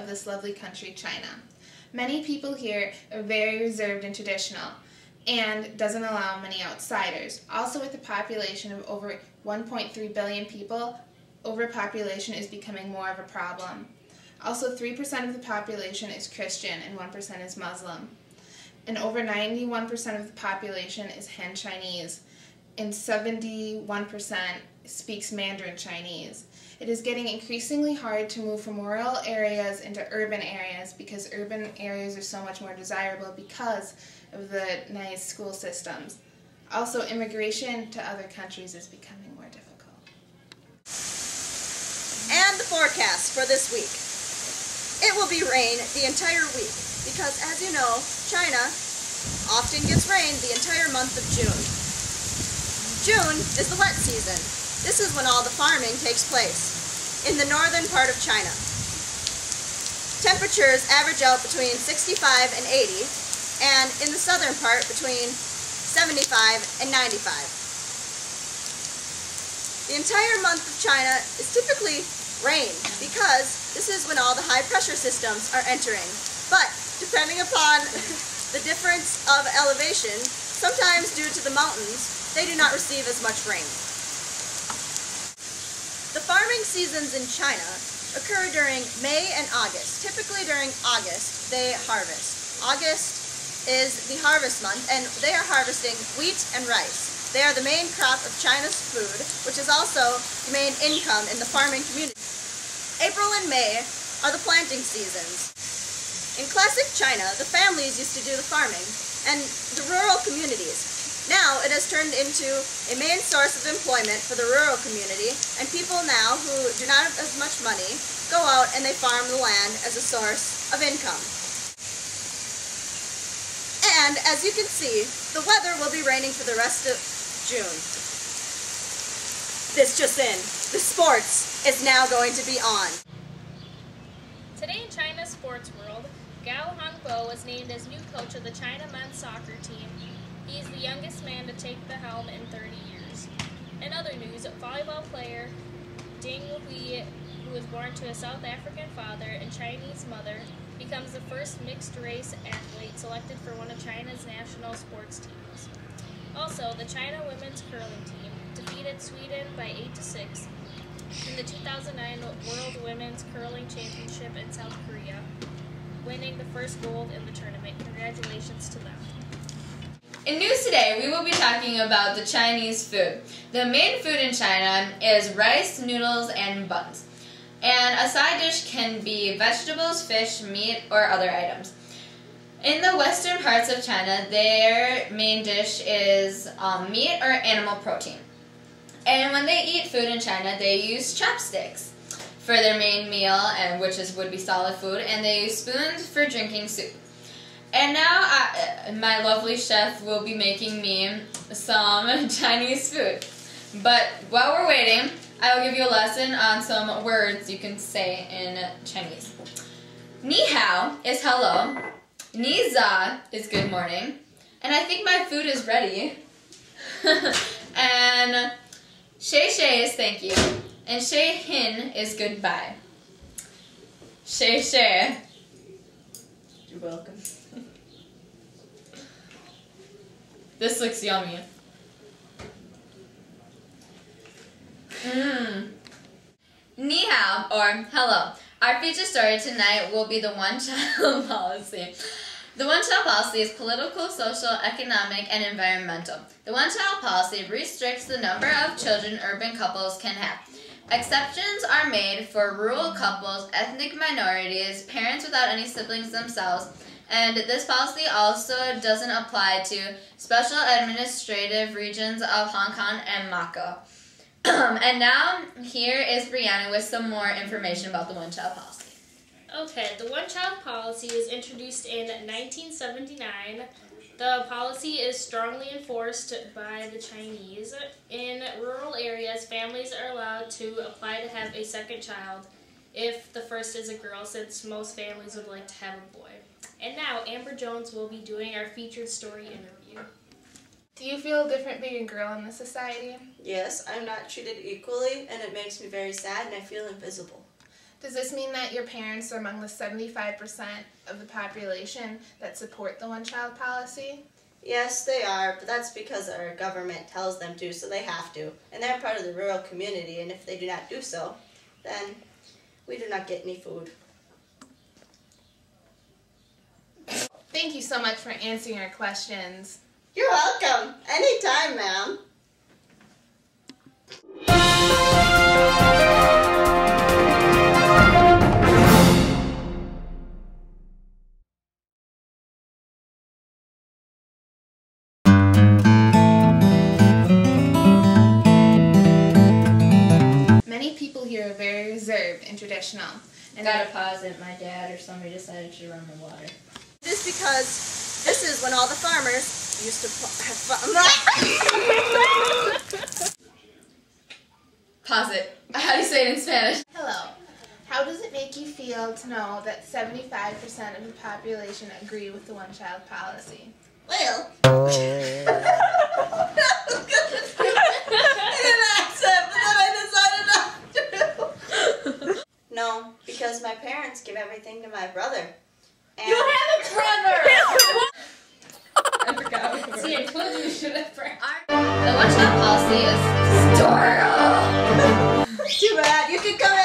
of this lovely country, China. Many people here are very reserved and traditional and doesn't allow many outsiders. Also, with a population of over 1.3 billion people, overpopulation is becoming more of a problem. Also, 3% of the population is Christian and 1% is Muslim. And over 91% of the population is Han Chinese, and 71% speaks Mandarin Chinese. It is getting increasingly hard to move from rural areas into urban areas because urban areas are so much more desirable because of the nice school systems. Also, immigration to other countries is becoming more difficult. And the forecast for this week. It will be rain the entire week because, as you know, China often gets rain the entire month of June. June is the wet season. This is when all the farming takes place in the northern part of China. Temperatures average out between 65 and 80, and in the southern part between 75 and 95. The entire month of China is typically rain because this is when all the high pressure systems are entering. But depending upon the difference of elevation, sometimes due to the mountains, they do not receive as much rain. The farming seasons in China occur during May and August. Typically during August, they harvest. August is the harvest month, and they are harvesting wheat and rice. They are the main crop of China's food, which is also the main income in the farming community. April and May are the planting seasons. In classic China, the families used to do the farming, and the rural communities. Now it has turned into a main source of employment for the rural community, and people now who do not have as much money go out and they farm the land as a source of income. And as you can see, the weather will be raining for the rest of June. This just in, the sports is now going to be on. Today in China's sports world, Gao Hongbo was named as new coach of the China men's soccer team. He is the youngest man to take the helm in 30 years. In other news, volleyball player Ding Hui, who was born to a South African father and Chinese mother, becomes the first mixed-race athlete selected for one of China's national sports teams. Also, the China women's curling team defeated Sweden by 8-6 in the 2009 World Women's Curling Championship in South Korea, winning the first gold in the tournament. Congratulations to them. In news today, we will be talking about the Chinese food. The main food in China is rice, noodles, and buns. And a side dish can be vegetables, fish, meat, or other items. In the western parts of China, their main dish is meat or animal protein. And when they eat food in China, they use chopsticks for their main meal, and would be solid food, and they use spoons for drinking soup. And now my lovely chef will be making me some Chinese food. But while we're waiting, I will give you a lesson on some words you can say in Chinese. Ni hao is hello. Ni za is good morning. And I think my food is ready. And shay shay is thank you. And shay hin is goodbye. Shay shay. You're welcome. This looks yummy. Ni hao, or hello. Our feature story tonight will be the one-child policy. The one-child policy is political, social, economic, and environmental. The one-child policy restricts the number of children urban couples can have. Exceptions are made for rural couples, ethnic minorities, parents without any siblings themselves, and this policy also doesn't apply to special administrative regions of Hong Kong and Macau. And now, here is Brianna with some more information about the one-child policy. Okay, the one-child policy was introduced in 1979. The policy is strongly enforced by the Chinese. In rural areas, families are allowed to apply to have a second child if the first is a girl, since most families would like to have a boy. And now, Amber Jones will be doing our featured story interview. Do you feel different being a girl in this society? Yes, I'm not treated equally, and it makes me very sad, and I feel invisible. Does this mean that your parents are among the 75% of the population that support the one-child policy? Yes, they are, but that's because our government tells them to, so they have to. And they're part of the rural community, and if they do not do so, then we do not get any food. Thank you so much for answering our questions. You're welcome. Anytime, ma'am. Many people here are very reserved and traditional. And Gotta pause it. My dad or somebody decided to run the water. Just because this is when all the farmers used to Pause it. How do you say it in Spanish? Hello. How does it make you feel to know that 75% of the population agree with the one-child policy? Well, I didn't accept, but then I decided not to. No, because my parents give everything to my brother. And You have a brother! I forgot. See, I told you should have practiced. The one-child policy is historical. Too bad. You can come in.